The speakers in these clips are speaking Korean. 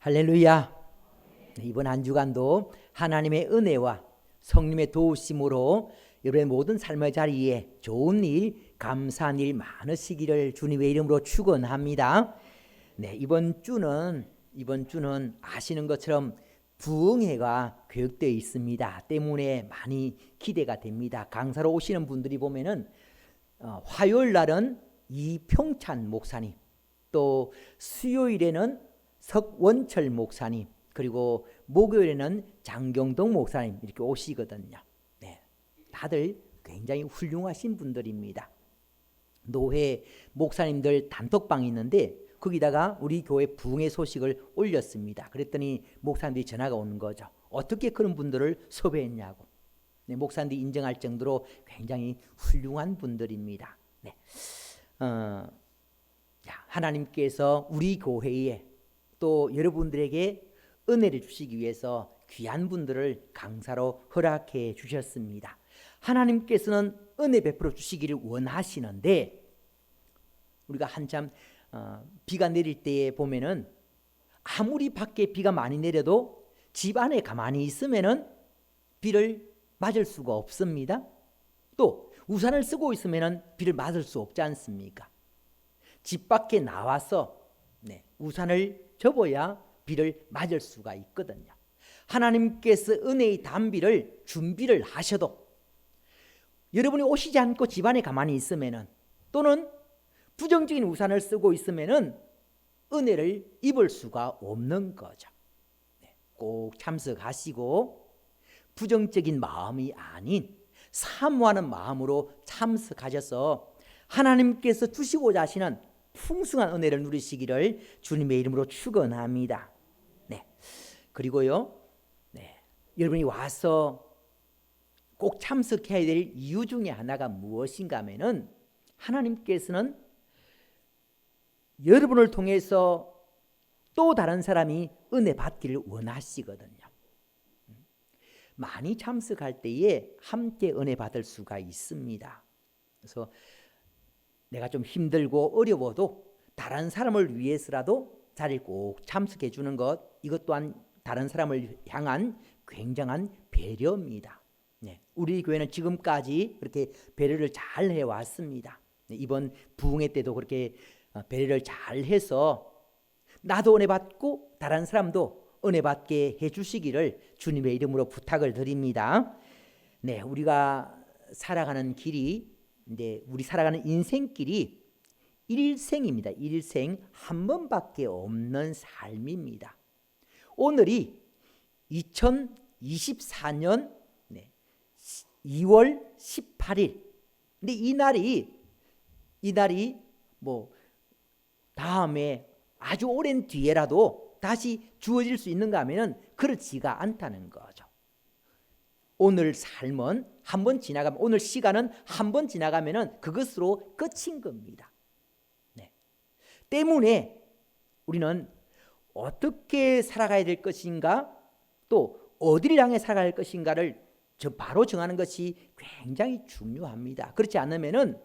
할렐루야. 이번 한 주간도 하나님의 은혜와 성령의 도우심으로 여러분의 모든 삶의 자리에 좋은 일, 감사한 일 많으시기를 주님의 이름으로 축원합니다. 이번 주는 아시는 것처럼 부흥회가 계획되어 있습니다. 때문에 많이 기대가 됩니다. 강사로 오시는 분들이 보면은 화요일 날은 이평찬 목사님, 또 수요일에는 석원철 목사님, 그리고 목요일에는 장경동 목사님 이렇게 오시거든요. 다들 굉장히 훌륭하신 분들입니다. 노회 목사님들 단톡방이 있는데 거기다가 우리 교회 부흥의 소식을 올렸습니다. 그랬더니 목사님들이 전화가 오는 거죠. 어떻게 그런 분들을 섭외했냐고. 목사님들이 인정할 정도로 굉장히 훌륭한 분들입니다. 하나님께서 우리 교회에 또 여러분들에게 은혜를 주시기 위해서 귀한 분들을 강사로 허락해 주셨습니다. 하나님께서는 은혜 베풀어 주시기를 원하시는데 우리가 한참 비가 내릴 때에 보면은 아무리 밖에 비가 많이 내려도 집 안에 가만히 있으면은 비를 맞을 수가 없습니다. 또 우산을 쓰고 있으면은 비를 맞을 수 없지 않습니까? 집 밖에 나와서 우산을 접어야 비를 맞을 수가 있거든요. 하나님께서 은혜의 단비를 준비를 하셔도 여러분이 오시지 않고 집안에 가만히 있으면은 또는 부정적인 우산을 쓰고 있으면은 은혜를 입을 수가 없는 거죠. 꼭 참석하시고 부정적인 마음이 아닌 사모하는 마음으로 참석하셔서 하나님께서 주시고자 하시는 풍성한 은혜를 누리시기를 주님의 이름으로 축원합니다. 그리고요, 여러분이 와서 꼭 참석해야 될 이유 중에 하나가 무엇인가 하면은 하나님께서는 여러분을 통해서 또 다른 사람이 은혜 받기를 원하시거든요. 많이 참석할 때에 함께 은혜 받을 수가 있습니다. 그래서 내가 좀 힘들고 어려워도 다른 사람을 위해서라도 자리를 꼭 참석해 주는 것, 이것 또한 다른 사람을 향한 굉장한 배려입니다. 우리 교회는 지금까지 그렇게 배려를 잘 해왔습니다. 이번 부흥회 때도 그렇게 배려를 잘 해서 나도 은혜 받고 다른 사람도 은혜 받게 해주시기를 주님의 이름으로 부탁을 드립니다. 우리가 살아가는 길이 우리 살아가는 인생길이 일생입니다. 일생 한 번밖에 없는 삶입니다. 오늘이 2024년 2월 18일. 근데 이 날이 뭐 다음에 아주 오랜 뒤에라도 다시 주어질 수 있는가 하면은 그렇지가 않다는 거죠. 오늘 삶은 한 번 지나가면, 오늘 시간은 한 번 지나가면은 그것으로 끝인 겁니다. 때문에 우리는 어떻게 살아가야 될 것인가, 또 어디를 향해 살아갈 것인가를 바로 정하는 것이 굉장히 중요합니다. 그렇지 않으면은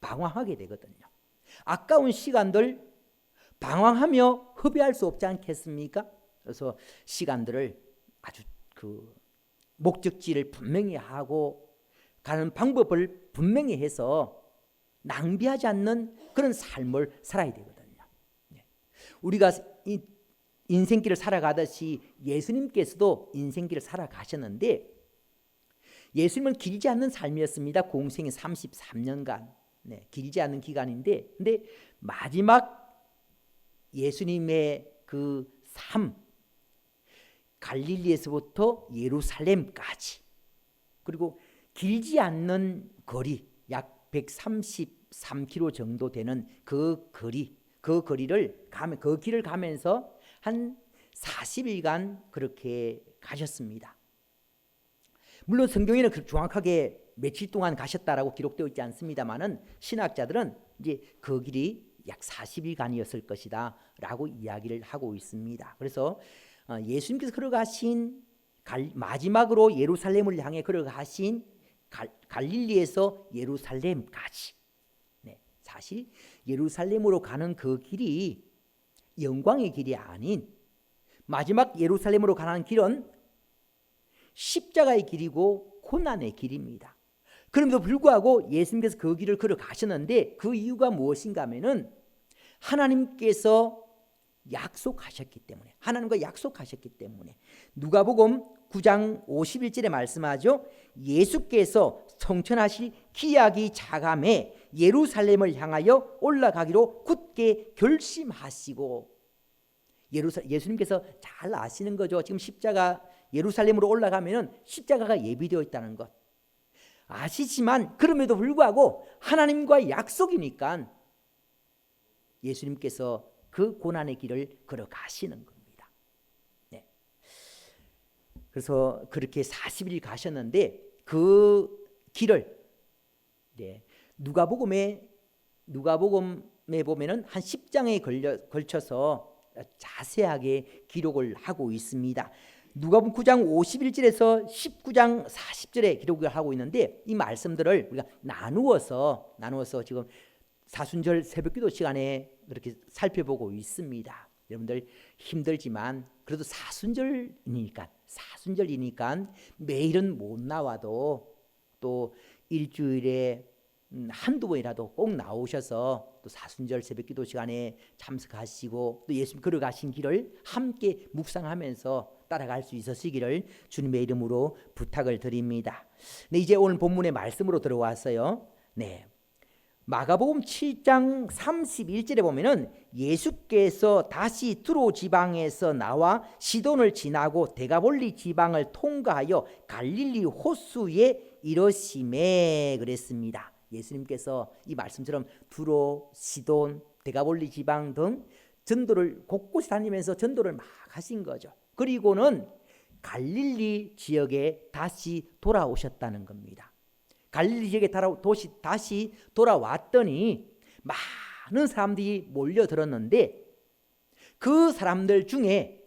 방황하게 되거든요. 아까운 시간들 방황하며 허비할 수 없지 않겠습니까? 그래서 시간들을 아주 목적지를 분명히 하고 가는 방법을 분명히 해서 낭비하지 않는 그런 삶을 살아야 되거든요. 우리가 인생길을 살아가듯이 예수님께서도 인생길을 살아가셨는데 예수님은 길지 않는 삶이었습니다. 공생이 33년간 길지 않은 기간인데, 근데 마지막 예수님의 그 삶, 갈릴리에서부터 예루살렘까지, 그리고 길지 않는 거리, 약 133km 정도 되는 그 거리를 가면, 그 길을 가면서 한 40일간 그렇게 가셨습니다. 물론 성경에는 정확하게 며칠 동안 가셨다라고 기록되어 있지 않습니다만은 신학자들은 이제 그 길이 약 40일간이었을 것이다라고 이야기를 하고 있습니다. 그래서 예수님께서 걸어가신 마지막으로 예루살렘을 향해 걸어가신 갈릴리에서 예루살렘까지, 사실 예루살렘으로 가는 그 길이 영광의 길이 아닌 마지막 예루살렘으로 가는 길은 십자가의 길이고 고난의 길입니다. 그럼에도 불구하고 예수님께서 그 길을 걸어가셨는데 그 이유가 무엇인가 하면은 하나님께서 약속하셨기 때문에, 하나님과 약속하셨기 때문에. 누가복음 9장 51절에 말씀하죠. 예수께서 성천하실 기약이 차감해 예루살렘을 향하여 올라가기로 굳게 결심하시고. 예수님께서 잘 아시는 거죠. 지금 십자가 예루살렘으로 올라가면은 십자가가 예비되어 있다는 것 아시지만, 그럼에도 불구하고 하나님과 약속이니까 예수님께서 그 고난의 길을 걸어가시는 겁니다. 네. 그래서 그렇게 40일 가셨는데 그 길을, 네, 누가복음에 보면은 한 10장에 걸쳐서 자세하게 기록을 하고 있습니다. 누가복음 9장 51절에서 19장 40절에 기록을 하고 있는데 이 말씀들을 우리가 나누어서 지금 사순절 새벽기도 시간에 그렇게 살펴보고 있습니다. 여러분들 힘들지만 그래도 사순절이니까 매일은 못 나와도 또 일주일에 한두 번이라도 꼭 나오셔서 또 사순절 새벽기도 시간에 참석하시고 또 예수님 걸어가신 길을 함께 묵상하면서 따라갈 수 있으시기를 주님의 이름으로 부탁을 드립니다. 네, 이제 오늘 본문의 말씀으로 들어왔어요. 네, 마가복음 7장 31절에 보면은 예수께서 다시 두로 지방에서 나와 시돈을 지나고 데가볼리 지방을 통과하여 갈릴리 호수에 이르시매 그랬습니다. 예수님께서 이 말씀처럼 두로, 시돈, 데가볼리 지방 등 전도를 곳곳에 다니면서 전도를 막 하신 거죠. 그리고는 갈릴리 지역에 다시 돌아오셨다는 겁니다. 갈릴리 지역에 다시 돌아왔더니 많은 사람들이 몰려들었는데 그 사람들 중에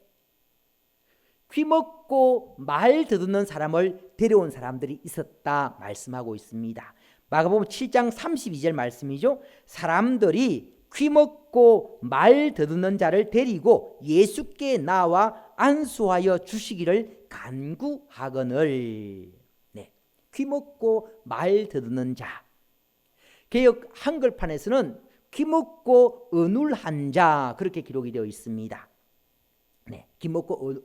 귀먹고 말 듣는 사람을 데려온 사람들이 있었다 말씀하고 있습니다. 마가복음 7장 32절 말씀이죠. 사람들이 귀먹고 말 듣는 자를 데리고 예수께 나와 안수하여 주시기를 간구하거늘. 네, 귀먹고 말 듣는 자. 개역 한글판에서는 귀먹고 어눌한 자 그렇게 기록이 되어 있습니다. 네, 귀먹고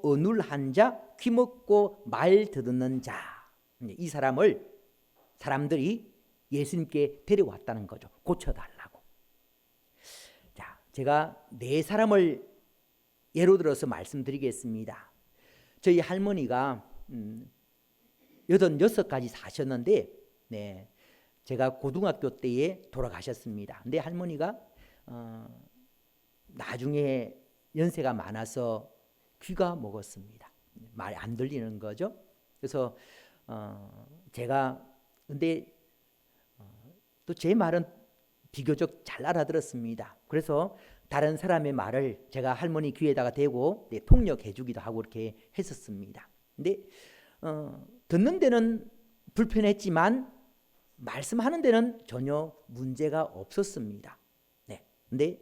어눌한 자, 귀먹고 말 듣는 자. 이 사람들이 예수님께 데려왔다는 거죠. 고쳐달라고. 자, 제가 네 사람을 예로 들어서 말씀드리겠습니다. 저희 할머니가 86가지 사셨는데, 네, 제가 고등학교 때에 돌아가셨습니다. 근데 할머니가 나중에 연세가 많아서 귀가 먹었습니다. 말이 안 들리는 거죠. 그래서 제가 근데 또 제 말은 비교적 잘 알아들었습니다. 그래서 다른 사람의 말을 제가 할머니 귀에다가 대고 통역해 주기도 하고 이렇게 했었습니다. 근데 듣는 데는 불편했지만 말씀하는 데는 전혀 문제가 없었습니다. 네. 근데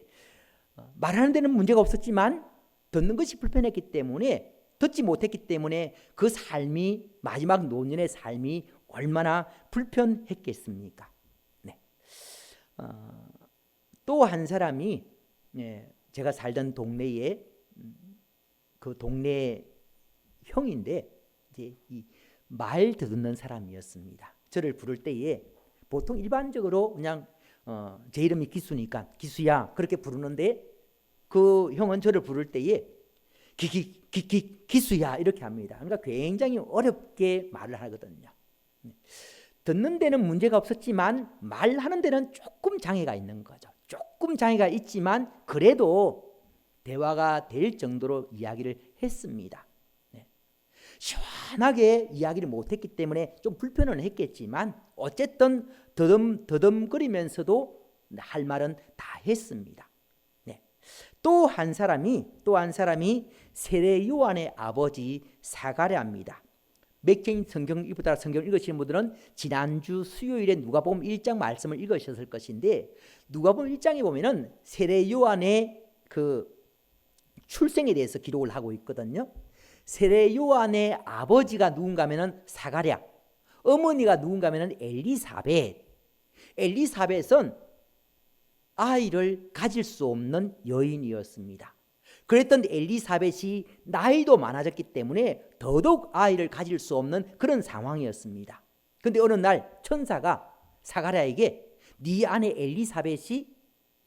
말하는 데는 문제가 없었지만 듣는 것이 불편했기 때문에, 듣지 못했기 때문에 그 삶이, 마지막 노년의 삶이 얼마나 불편했겠습니까? 네. 또 한 사람이, 제가 살던 동네에 그 동네 형인데 이제 이 말 듣는 사람이었습니다. 저를 부를 때에 보통 일반적으로 그냥 제 이름이 기수니까 기수야 그렇게 부르는데 그 형은 저를 부를 때에 기수야 이렇게 합니다. 그러니까 굉장히 어렵게 말을 하거든요. 듣는 데는 문제가 없었지만 말하는 데는 조금 장애가 있는 거죠. 조금 장애가 있지만 그래도 대화가 될 정도로 이야기를 했습니다. 시원하게 이야기를 못했기 때문에 좀 불편은 했겠지만 어쨌든 더듬거리면서도 할 말은 다 했습니다. 또 한 사람이 세례 요한의 아버지 사가랴입니다. 맥케인 성경 읽으시는 분들은 지난주 수요일에 누가복음 1장 말씀을 읽으셨을 것인데, 누가복음 1장에 보면은 세례 요한의 그 출생에 대해서 기록을 하고 있거든요. 세례 요한의 아버지가 누군가 하면은 사가랴, 어머니가 누군가 하면은 엘리사벳. 엘리사벳은 아이를 가질 수 없는 여인이었습니다. 그랬던 엘리사벳이 나이도 많아졌기 때문에 더더욱 아이를 가질 수 없는 그런 상황이었습니다. 그런데 어느 날 천사가 사가랴에게 네 아내 엘리사벳이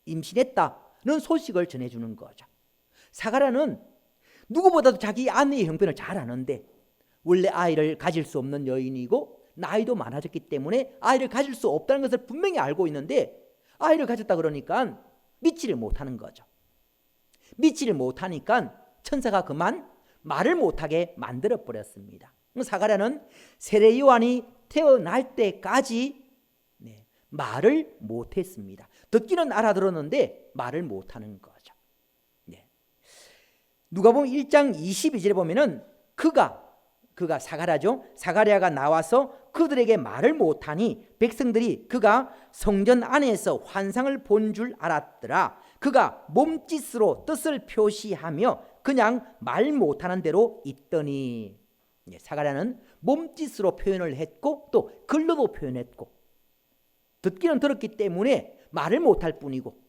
임신했다는 소식을 전해주는 거죠. 사가랴는 누구보다도 자기 아내의 형편을 잘 아는데 원래 아이를 가질 수 없는 여인이고 나이도 많아졌기 때문에 아이를 가질 수 없다는 것을 분명히 알고 있는데 아이를 가졌다 그러니까 믿지를 못하는 거죠. 믿지를 못하니까 천사가 그만 말을 못하게 만들어 버렸습니다. 사가랴는 세례 요한이 태어날 때까지 말을 못했습니다. 듣기는 알아들었는데 말을 못하는 거죠. 누가복음 1장 22절에 보면은 그가 사가랴죠. 사가랴가 나와서 그들에게 말을 못하니 백성들이 그가 성전 안에서 환상을 본 줄 알았더라. 그가 몸짓으로 뜻을 표시하며 그냥 말 못하는 대로 있더니. 사가랴는 몸짓으로 표현을 했고 또 글로도 표현했고 듣기는 들었기 때문에 말을 못할 뿐이고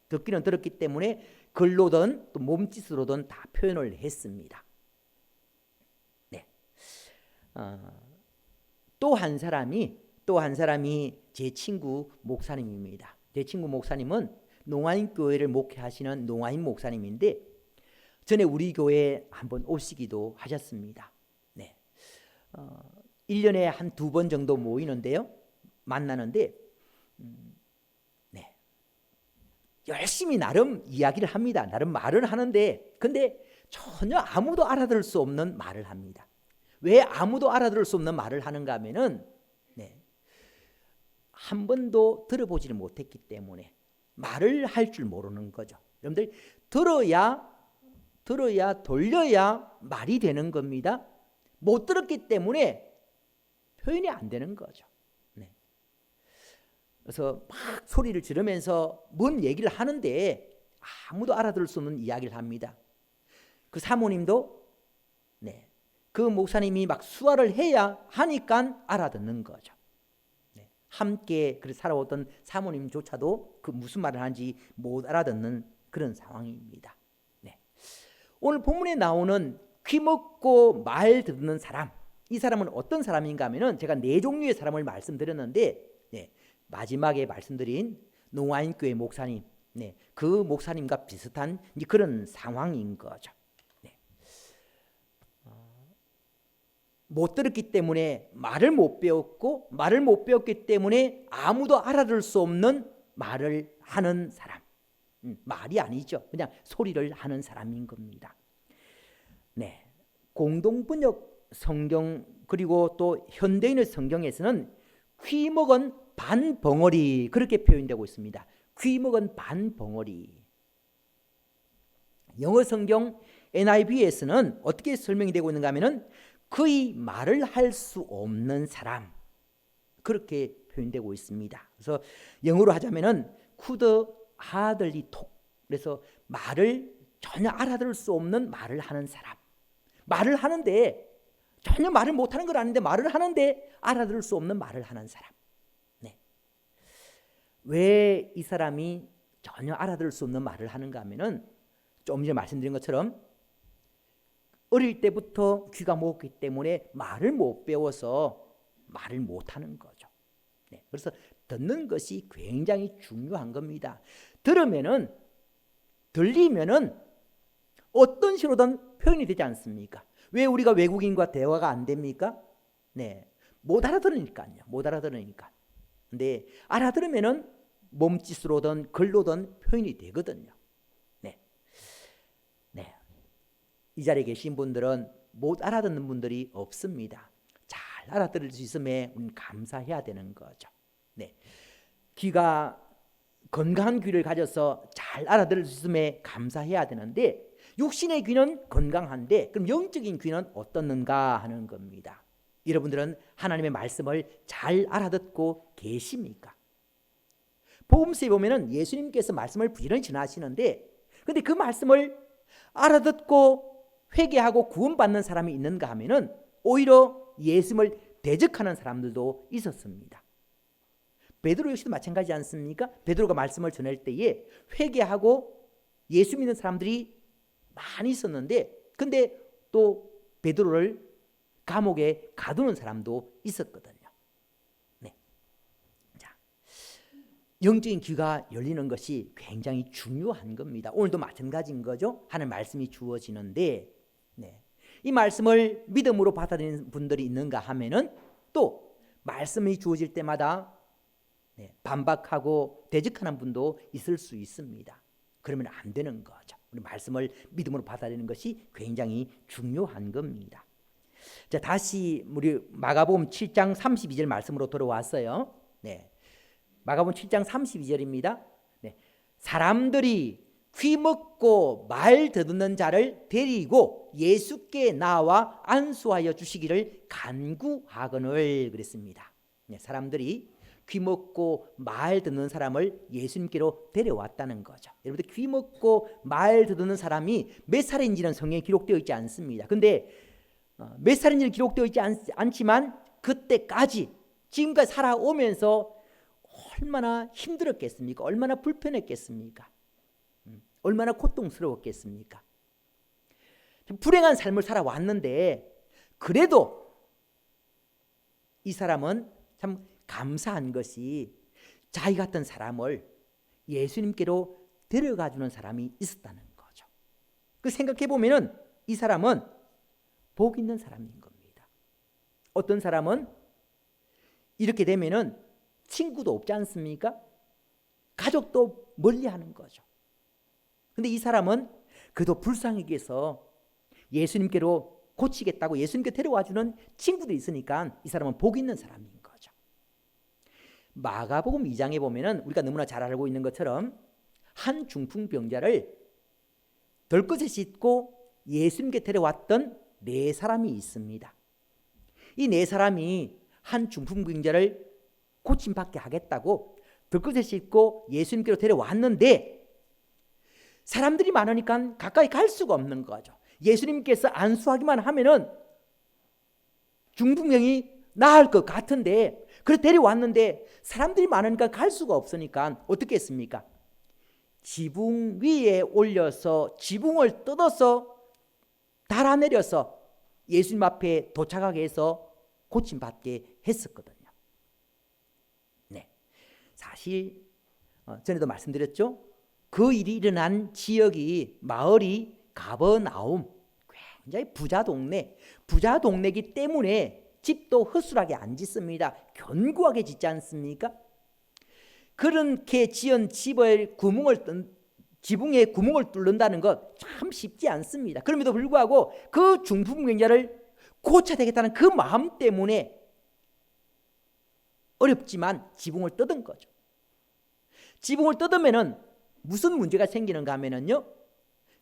듣기는 들었기 때문에 글로든 또 몸짓으로든 다 표현을 했습니다. 또 한 사람이 제 친구 목사님입니다. 제 친구 목사님은 농아인 교회를 목회하시는 농아인 목사님인데 전에 우리 교회에 한번 오시기도 하셨습니다. 1년에 한 2번 정도 모이는데요. 만나는데 열심히 나름 이야기를 합니다. 나름 말을 하는데 근데 전혀 아무도 알아들을 수 없는 말을 합니다. 왜 아무도 알아들을 수 없는 말을 하는가 하면은 한 번도 들어보지를 못했기 때문에 말을 할 줄 모르는 거죠. 여러분들 들어야 돌려야 말이 되는 겁니다. 못 들었기 때문에 표현이 안 되는 거죠. 그래서 막 소리를 지르면서 뭔 얘기를 하는데 아무도 알아들을 수 없는 이야기를 합니다. 그 사모님도 그 목사님이 막 수화를 해야 하니까 알아듣는 거죠. 함께 살아오던 사모님조차도 그 무슨 말을 하는지 못 알아듣는 그런 상황입니다. 오늘 본문에 나오는 귀먹고 말 듣는 사람, 이 사람은 어떤 사람인가 하면은 제가 4종류의 사람을 말씀드렸는데 마지막에 말씀드린 농아인교회 목사님, 그 목사님과 비슷한 그런 상황인 거죠. 못 들었기 때문에 말을 못 배웠고 말을 못 배웠기 때문에 아무도 알아들을 수 없는 말을 하는 사람. 말이 아니죠. 그냥 소리를 하는 사람인 겁니다. 공동번역 성경 그리고 또 현대인의 성경에서는 귀먹은 반벙어리 그렇게 표현되고 있습니다. 귀먹은 반벙어리. 영어 성경 NIV에서는 어떻게 설명이 되고 있는가 하면은 그의 말을 할 수 없는 사람 그렇게 표현되고 있습니다. 그래서 영어로 하자면은 could hardly talk. 그래서 말을 전혀 알아들을 수 없는 말을 하는 사람. 말을 하는데 전혀 말을 못하는 건 아닌데 말을 하는데 알아들을 수 없는 말을 하는 사람. 왜 이 사람이 전혀 알아들을 수 없는 말을 하는가 하면은 좀 전에 말씀드린 것처럼 어릴 때부터 귀가 먹었기 때문에 말을 못 배워서 말을 못하는 거죠. 그래서 듣는 것이 굉장히 중요한 겁니다. 들리면은 어떤 식으로든 표현이 되지 않습니까? 왜 우리가 외국인과 대화가 안 됩니까? 못 알아들으니까요. 못 알아들으니까. 근데 알아들으면은 몸짓으로든 글로든 표현이 되거든요. 이 자리에 계신 분들은 못 알아듣는 분들이 없습니다. 잘 알아들을 수 있음에 감사해야 되는 거죠. 귀가 건강한 귀를 가져서 잘 알아들을 수 있음에 감사해야 되는데 육신의 귀는 건강한데 그럼 영적인 귀는 어떻는가 하는 겁니다. 여러분들은 하나님의 말씀을 잘 알아듣고 계십니까? 복음서에 보면은 예수님께서 말씀을 부지런히 전하시는데 그런데 그 말씀을 알아듣고 회개하고 구원받는 사람이 있는가 하면은 오히려 예수님을 대적하는 사람들도 있었습니다. 베드로 역시도 마찬가지지 않습니까? 베드로가 말씀을 전할 때에 회개하고 예수 믿는 사람들이 많이 있었는데, 근데 또 베드로를 감옥에 가두는 사람도 있었거든요. 네. 자, 영적인 귀가 열리는 것이 굉장히 중요한 겁니다. 오늘도 마찬가지인 거죠. 하는 말씀이 주어지는데, 네. 이 말씀을 믿음으로 받아들이는 분들이 있는가 하면은 또 말씀이 주어질 때마다 반박하고 대적하는 분도 있을 수 있습니다. 그러면 안 되는 거죠. 우리 말씀을 믿음으로 받아들이는 것이 굉장히 중요한 겁니다. 자, 다시 우리 마가복음 7장 32절 말씀으로 돌아왔어요. 네. 마가복음 7장 32절입니다. 네. 사람들이 귀 먹고 말 듣는 자를 데리고 예수께 나와 안수하여 주시기를 간구하거늘 그랬습니다. 네. 사람들이 귀 먹고 말 듣는 사람을 예수님께로 데려왔다는 거죠. 여러분들 귀 먹고 말 듣는 사람이 몇 살인지는 성경에 기록되어 있지 않습니다. 근데 몇 살인지는 기록되어 있지 않지만 그때까지 지금까지 살아오면서 얼마나 힘들었겠습니까? 얼마나 불편했겠습니까? 얼마나 고통스러웠겠습니까? 좀 불행한 삶을 살아왔는데 그래도 이 사람은 참 감사한 것이 자기 같은 사람을 예수님께로 데려가주는 사람이 있었다는 거죠. 그 생각해 보면은 이 사람은 복 있는 사람인 겁니다. 어떤 사람은 이렇게 되면은 친구도 없지 않습니까? 가족도 멀리하는 거죠. 근데 이 사람은 그래도 불쌍하게 해서 예수님께로 고치겠다고 예수님께 데려와주는 친구도 있으니까 이 사람은 복 있는 사람인 거죠. 마가복음 2장에 보면은 우리가 너무나 잘 알고 있는 것처럼 한 중풍병자를 덜것에 싣고 예수님께 데려왔던 네 사람이 있습니다. 이 네 사람이 한 중풍병자를 고침받게 하겠다고 덜것에 싣고 예수님께로 데려왔는데 사람들이 많으니까 가까이 갈 수가 없는 거죠. 예수님께서 안수하기만 하면은 중풍병이 나을 것 같은데 그래서 데려왔는데 사람들이 많으니까 갈 수가 없으니까 어떻게 했습니까? 지붕 위에 올려서 지붕을 뜯어서 달아내려서 예수님 앞에 도착하게 해서 고침받게 했었거든요. 네, 사실 전에도 말씀드렸죠. 그 일이 일어난 지역이 마을이 가버나움, 굉장히 부자 동네이기 때문에 집도 허술하게 안 짓습니다. 견고하게 짓지 않습니까? 그렇게 지은 집의 지붕에 구멍을 뚫는다는 것 참 쉽지 않습니다. 그럼에도 불구하고 그 중풍병자를 고쳐야 되겠다는 그 마음 때문에 어렵지만 지붕을 뜯은 거죠. 지붕을 뜯으면은 무슨 문제가 생기는가 하면은요,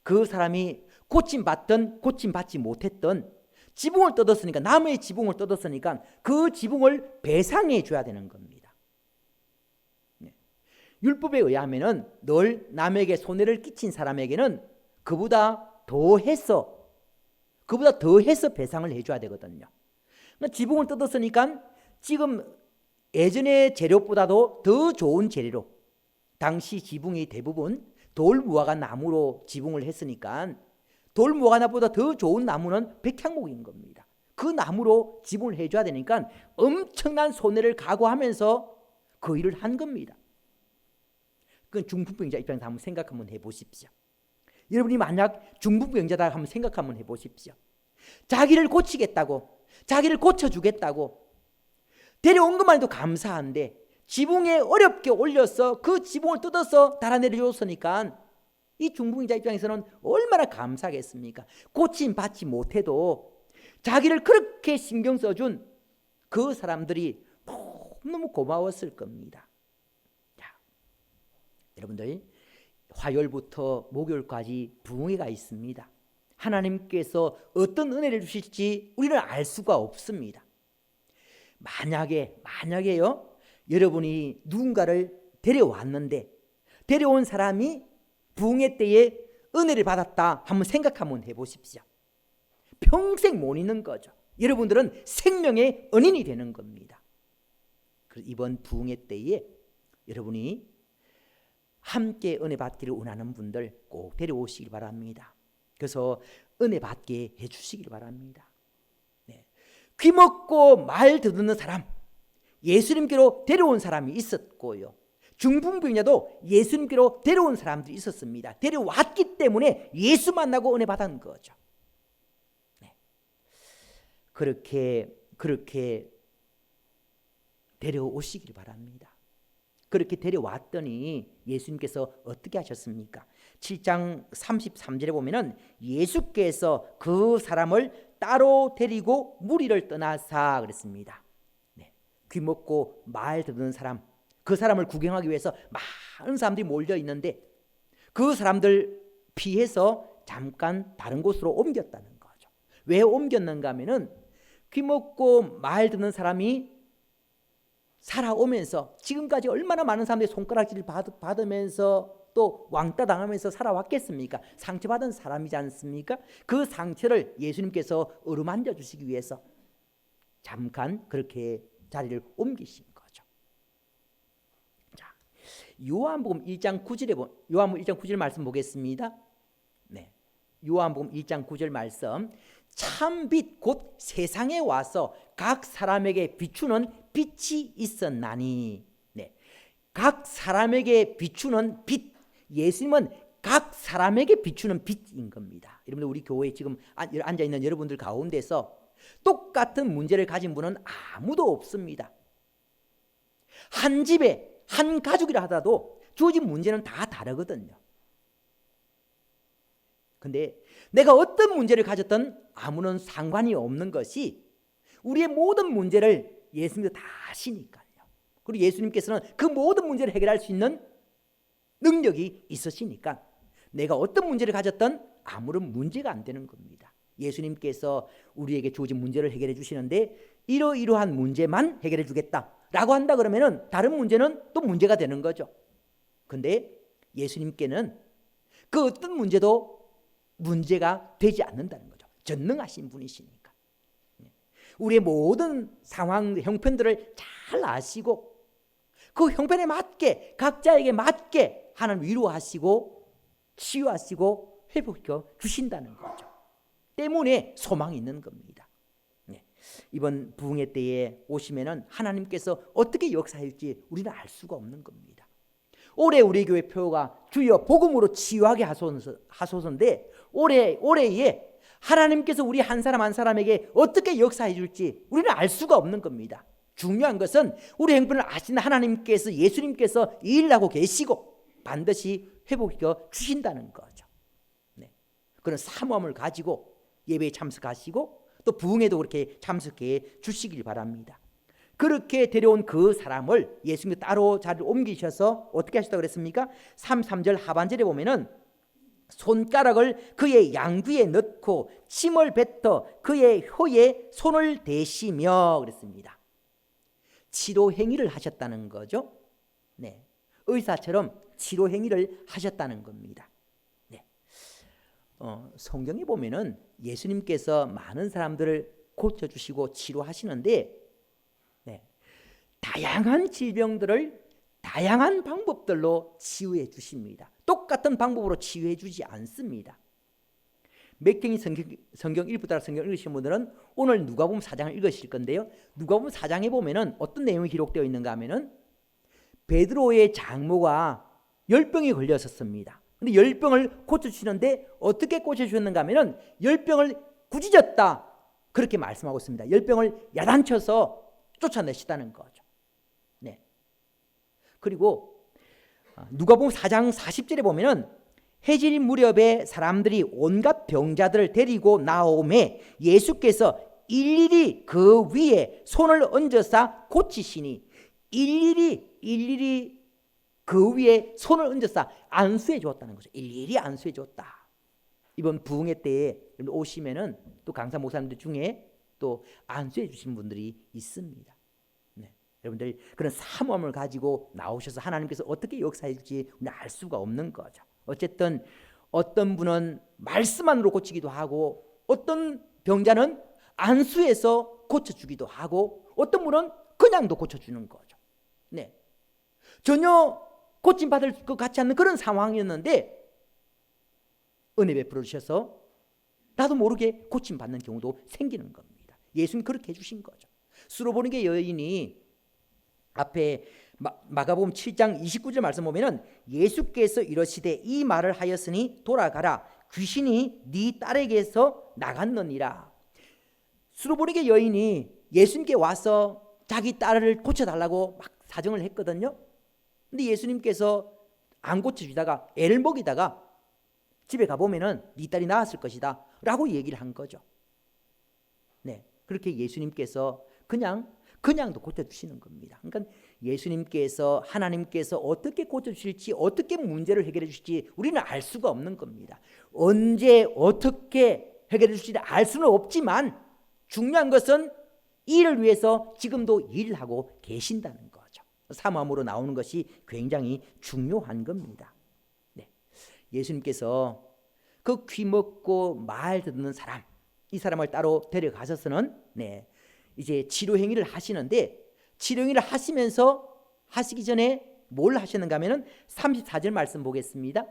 그 사람이 고침받든 고침받지 못했던 지붕을 뜯었으니까, 남의 지붕을 뜯었으니까 그 지붕을 배상해 줘야 되는 겁니다. 율법에 의하면은 늘 남에게 손해를 끼친 사람에게는 그보다 더해서 배상을 해줘야 되거든요. 그러니까 지붕을 뜯었으니까 지금 예전의 재료보다도 더 좋은 재료로, 당시 지붕이 대부분 돌무화과 나무로 지붕을 했으니까 돌무화과 나무보다 더 좋은 나무는 백향목인 겁니다. 그 나무로 지붕을 해줘야 되니까 엄청난 손해를 각오하면서 그 일을 한 겁니다. 그건 중풍병자 입장에서 한번 생각 한번 해보십시오. 여러분이 만약 중풍병자다 한번 생각 한번 해보십시오. 자기를 고치겠다고, 자기를 고쳐주겠다고 데려온 것만 해도 감사한데 지붕에 어렵게 올려서 그 지붕을 뜯어서 달아내려줬으니까 이 중풍병자 입장에서는 얼마나 감사하겠습니까? 고침 받지 못해도 자기를 그렇게 신경 써준 그 사람들이 너무 고마웠을 겁니다. 여러분들, 화요일부터 목요일까지 부흥회가 있습니다. 하나님께서 어떤 은혜를 주실지 우리는 알 수가 없습니다. 만약에요, 여러분이 누군가를 데려왔는데 데려온 사람이 부흥회 때에 은혜를 받았다 한번 생각 한번 해보십시오. 평생 못 잊는 거죠. 여러분들은 생명의 은인이 되는 겁니다. 이번 부흥의 때에 여러분이 함께 은혜 받기를 원하는 분들 꼭 데려오시길 바랍니다. 그래서 은혜 받게 해주시길 바랍니다. 네. 귀먹고 말 듣는 사람, 예수님께로 데려온 사람이 있었고요. 중풍병자도 예수님께로 데려온 사람들이 있었습니다. 데려왔기 때문에 예수 만나고 은혜 받은 거죠. 네. 그렇게 데려오시길 바랍니다. 그렇게 데려왔더니 예수님께서 어떻게 하셨습니까? 7장 33절에 보면은 예수께서 그 사람을 따로 데리고 무리를 떠나사 그랬습니다. 네. 귀먹고 말 듣는 사람, 그 사람을 구경하기 위해서 많은 사람들이 몰려 있는데 그 사람들 피해서 잠깐 다른 곳으로 옮겼다는 거죠. 왜 옮겼는가 하면은 귀먹고 말 듣는 사람이 살아오면서 지금까지 얼마나 많은 사람들이 손가락질을 받으면서 또 왕따 당하면서 살아왔겠습니까? 상처받은 사람이지 않습니까? 그 상처를 예수님께서 어루만져 주시기 위해서 잠깐 그렇게 자리를 옮기신 거죠. 자, 요한복음 1장 9절 말씀 보겠습니다. 네, 요한복음 1장 9절 말씀. 참빛 곧 세상에 와서 각 사람에게 비추는 빛이 있었나니. 네, 각 사람에게 비추는 빛. 예수님은 각 사람에게 비추는 빛인 겁니다. 여러분들 우리 교회에 지금 앉아있는 여러분들 가운데서 똑같은 문제를 가진 분은 아무도 없습니다. 한 집에 한 가족이라 하더라도 주어진 문제는 다 다르거든요. 근데 내가 어떤 문제를 가졌든 아무런 상관이 없는 것이 우리의 모든 문제를 예수님께서 다 아시니까요. 그리고 예수님께서는 그 모든 문제를 해결할 수 있는 능력이 있으시니까 내가 어떤 문제를 가졌든 아무런 문제가 안 되는 겁니다. 예수님께서 우리에게 주어진 문제를 해결해 주시는데 이러이러한 문제만 해결해 주겠다라고 한다 그러면은 다른 문제는 또 문제가 되는 거죠. 근데 예수님께는 그 어떤 문제도 문제가 되지 않는다는 거죠. 전능하신 분이시니까. 우리의 모든 상황, 형편들을 잘 아시고 그 형편에 맞게 각자에게 맞게 하나님 위로하시고 치유하시고 회복시켜 주신다는 거죠. 때문에 소망이 있는 겁니다. 네. 이번 부흥의 때에 오시면은 하나님께서 어떻게 역사할지 우리는 알 수가 없는 겁니다. 올해 우리 교회 표가 주여 복음으로 치유하게 하소서인데 올해에 하나님께서 우리 한 사람 한 사람에게 어떻게 역사해 줄지 우리는 알 수가 없는 겁니다. 중요한 것은 우리 행편을 아시는 하나님께서 예수님께서 일하고 계시고 반드시 회복시켜 주신다는 거죠. 네. 그런 사모함을 가지고 예배에 참석하시고 또 부흥에도 그렇게 참석해 주시길 바랍니다. 그렇게 데려온 그 사람을 예수님이 따로 자리를 옮기셔서 어떻게 하셨다고 그랬습니까? 3절 하반절에 보면은 손가락을 그의 양귀에 넣고 침을 뱉어 그의 혀에 손을 대시며 그랬습니다. 치료 행위를 하셨다는 거죠. 네, 의사처럼 치료 행위를 하셨다는 겁니다. 네, 성경에 보면은 예수님께서 많은 사람들을 고쳐주시고 치료하시는데 네, 다양한 질병들을 다양한 방법들로 치유해 주십니다. 똑같은 방법으로 치유해 주지 않습니다. 맥경이 성경 일부 따라 성경 읽으신 분들은 오늘 누가복음 4장을 읽으실 건데요. 누가복음 4장에 보면은 어떤 내용이 기록되어 있는가 하면은 베드로의 장모가 열병에 걸렸었습니다. 근데 열병을 고쳐주시는데 어떻게 고쳐주셨는가 하면은 열병을 꾸짖었다 그렇게 말씀하고 있습니다. 열병을 야단쳐서 쫓아내시다는 거죠. 네. 그리고 누가복음 4장 40절에 보면은 해질 무렵에 사람들이 온갖 병자들을 데리고 나오매 예수께서 일일이 그 위에 손을 얹어서 고치시니 일일이 그 위에 손을 얹어서 안수해 주었다는 거죠. 일일이 안수해 줬다. 이번 부흥회 때에 오시면은 또 강사 목사님들 중에 또 안수해 주신 분들이 있습니다. 네. 여러분들 그런 사모함을 가지고 나오셔서 하나님께서 어떻게 역사할지 알 수가 없는 거죠. 어쨌든 어떤 분은 말씀만으로 고치기도 하고, 어떤 병자는 안수해서 고쳐주기도 하고, 어떤 분은 그냥도 고쳐주는 거죠. 네, 전혀 고침받을 것 같지 않는 그런 상황이었는데 은혜 베풀어 주셔서 나도 모르게 고침받는 경우도 생기는 겁니다. 예수님 그렇게 해주신 거죠. 수로보니게 여인이 앞에 마가복음 7장 29절 말씀 보면은 예수께서 이러시되 이 말을 하였으니 돌아가라 귀신이 네 딸에게서 나갔느니라. 수로보니게 여인이 예수님께 와서 자기 딸을 고쳐달라고 막 사정을 했거든요. 근데 예수님께서 안 고쳐주다가 애를 먹이다가 집에 가보면은 네 딸이 나았을 것이다 라고 얘기를 한 거죠. 네, 그렇게 예수님께서 그냥도 고쳐주시는 겁니다. 그러니까 예수님께서, 하나님께서 어떻게 고쳐주실지, 어떻게 문제를 해결해 주실지 우리는 알 수가 없는 겁니다. 언제 어떻게 해결해 주실지 알 수는 없지만 중요한 것은 이를 위해서 지금도 일을 하고 계신다는 거죠. 사모함으로 나오는 것이 굉장히 중요한 겁니다. 네, 예수님께서 그 귀먹고 말 듣는 사람, 이 사람을 따로 데려가셔서는 이제 치료 행위를 하시는데, 치료 행위를 하시기 전에 뭘 하셨는가 하면은 34절 말씀 보겠습니다.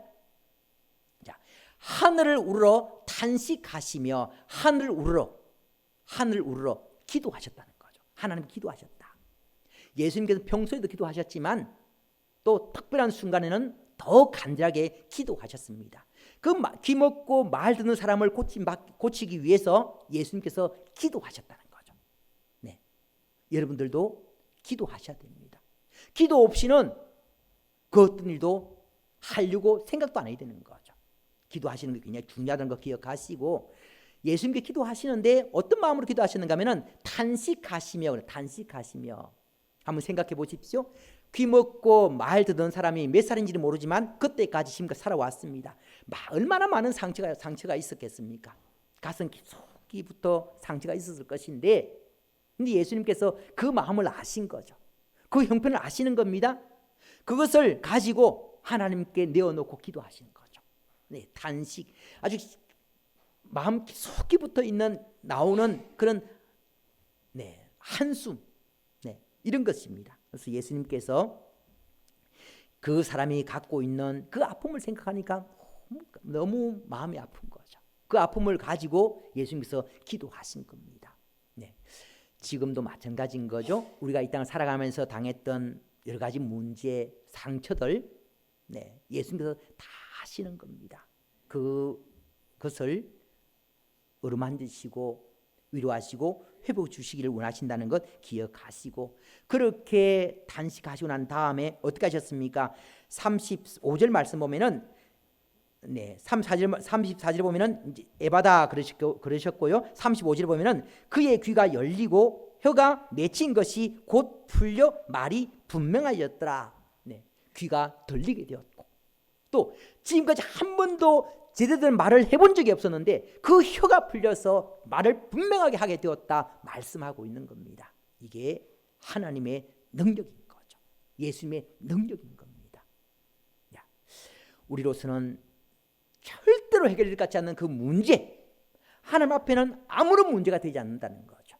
자, 하늘을 우러러 탄식하시며 하늘을 우러러 기도하셨다는 거죠. 하나님 기도하셨다. 예수님께서 평소에도 기도하셨지만 또 특별한 순간에는 더 간절하게 기도하셨습니다. 그 귀먹고 말 듣는 사람을 고치기 위해서 예수님께서 기도하셨다는 거죠. 네, 여러분들도 기도하셔야 됩니다. 기도 없이는 그 어떤 일도 하려고 생각도 안 해야 되는 거죠. 기도하시는 게 굉장히 중요하다는 거 기억하시고, 예수님께 기도하시는데 어떤 마음으로 기도하시는가 하면은 탄식하시며 한번 생각해 보십시오. 귀먹고 말 듣는 사람이 몇 살인지는 모르지만 그때까지 지금까지 살아왔습니다. 얼마나 많은 상처가 있었겠습니까? 가슴 깊숙이부터 상처가 있었을 것인데, 근데 예수님께서 그 마음을 아신 거죠. 그 형편을 아시는 겁니다. 그것을 가지고 하나님께 내어놓고 기도하시는 거죠. 네, 탄식, 아주 마음 깊숙이부터 나오는 그런 한숨, 이런 것입니다. 그래서 예수님께서 그 사람이 갖고 있는 그 아픔을 생각하니까 너무 마음이 아픈 거죠. 그 아픔을 가지고 예수님께서 기도하신 겁니다. 네, 지금도 마찬가지인 거죠. 우리가 이 땅을 살아가면서 당했던 여러 가지 문제, 상처들, 예수님께서 다 하시는 겁니다. 그것을 어루만지시고 위로하시고 회복 주시기를 원하신다는 것 기억하시고, 그렇게 단식하시고 난 다음에 어떻게 하셨습니까? 35절 말씀 보면은 34절 보면은 이제 에바다 그러셨고요. 35절 보면은 그의 귀가 열리고 혀가 맺힌 것이 곧 풀려 말이 분명하였더라. 귀가 들리게 되었고, 또 지금까지 한 번도 제대로 된 말을 해본 적이 없었는데 그 혀가 풀려서 말을 분명하게 하게 되었다 말씀하고 있는 겁니다. 이게 하나님의 능력인 거죠. 예수님의 능력인 겁니다. 우리로서는 절대로 해결될 것 같지 않는 그 문제, 하나님 앞에는 아무런 문제가 되지 않는다는 거죠.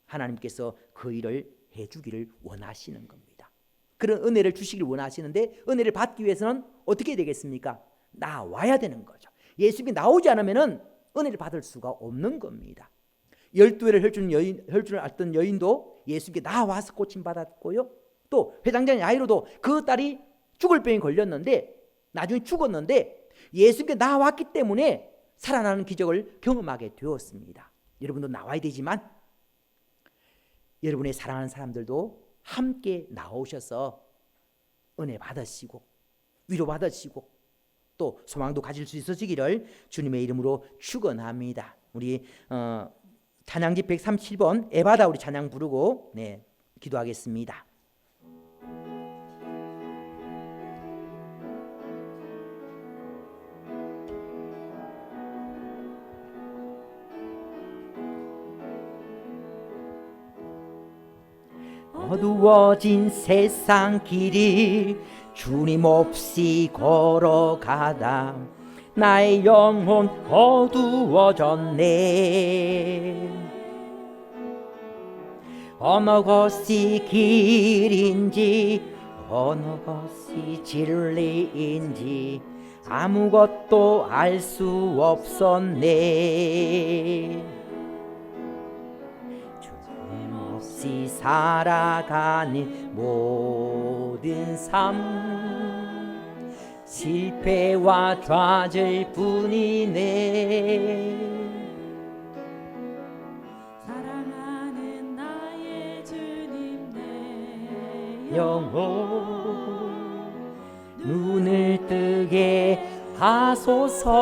하나님께서 그 일을 해주기를 원하시는 겁니다. 그런 은혜를 주시기를 원하시는데, 은혜를 받기 위해서는 어떻게 되겠습니까? 나와야 되는 거죠. 예수님이 나오지 않으면 은혜를 받을 수가 없는 겁니다. 12회를 혈주를 앓던 여인도 예수님께 나와서 고침받았고요. 또 회당장의 야이로도 그 딸이 죽을 병에 걸렸는데 나중에 죽었는데 예수님께 나왔기 때문에 살아나는 기적을 경험하게 되었습니다. 여러분도 나와야 되지만 여러분의 사랑하는 사람들도 함께 나오셔서 은혜 받으시고 위로 받으시고 또 소망도 가질 수 있어지기를 주님의 이름으로 축원합니다. 우리 찬양지 137번 에바다 우리 찬양 부르고 기도하겠습니다. 어두워진 세상 길이 주님 없이 걸어가다 나의 영혼 어두워졌네. 어느 것이 길인지 어느 것이 진리인지 아무것도 알 수 없었네. 주님 없이 살아가는 모든 삶 실패와 좌절 뿐이네. 사랑하는 나의 주님 내 영혼 눈을 뜨게 하소서.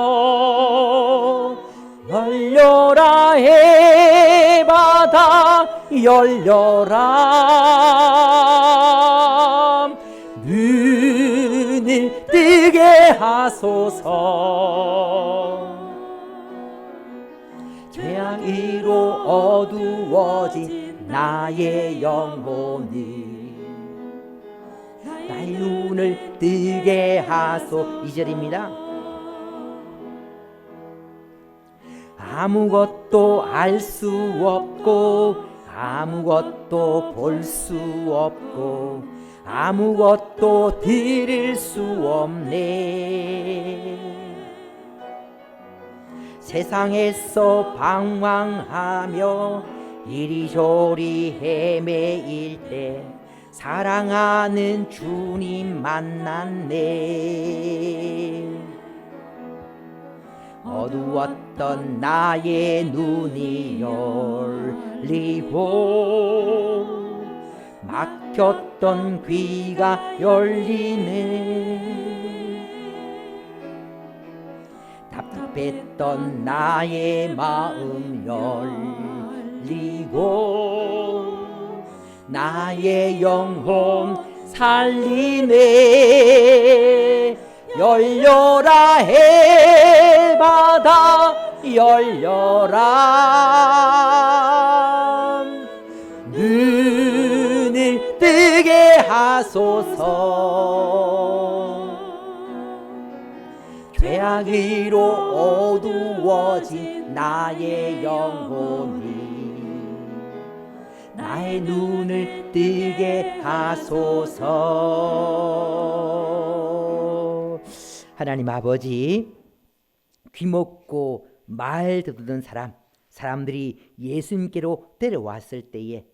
열려라 해바다 열려라. 눈을 뜨게 하소서. 죄악으로 어두워진 나의 영혼을 나의 눈을 뜨게 하소. 2절입니다. 아무것도 알 수 없고 아무것도 볼 수 없고 아무것도 들을 수 없네. 세상에서 방황하며 이리저리 헤매일 때 사랑하는 주님 만났네. 어두웠던 나의 눈이 열리고 막혔던 귀가 열리네. 답답했던 나의 마음 열리고 나의 영혼 살리네. 열려라 해바다 열려라. 눈을 뜨게 하소서. 죄악으로 어두워진 나의 영혼이 나의 눈을 뜨게 하소서. 하나님 아버지, 귀먹고 말 듣던 사람들이 예수님께로 데려왔을 때에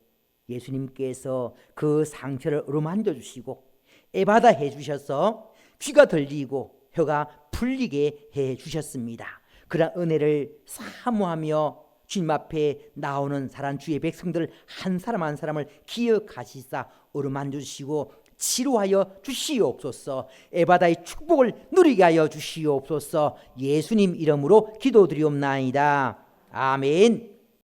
예수님께서 그 상처를 어루만져 주시고 애받아 해주셔서 귀가 들리고 혀가 풀리게 해주셨습니다. 그런 은혜를 사모하며 주님 앞에 나오는 사랑 주의 백성들 한 사람 한 사람을 기억하시사 어루만져 주시고 치료하여 주시옵소서. 에바다의 축복을 누리게 하여 주시옵소서. 예수님 이름으로 기도드리옵나이다. 아멘.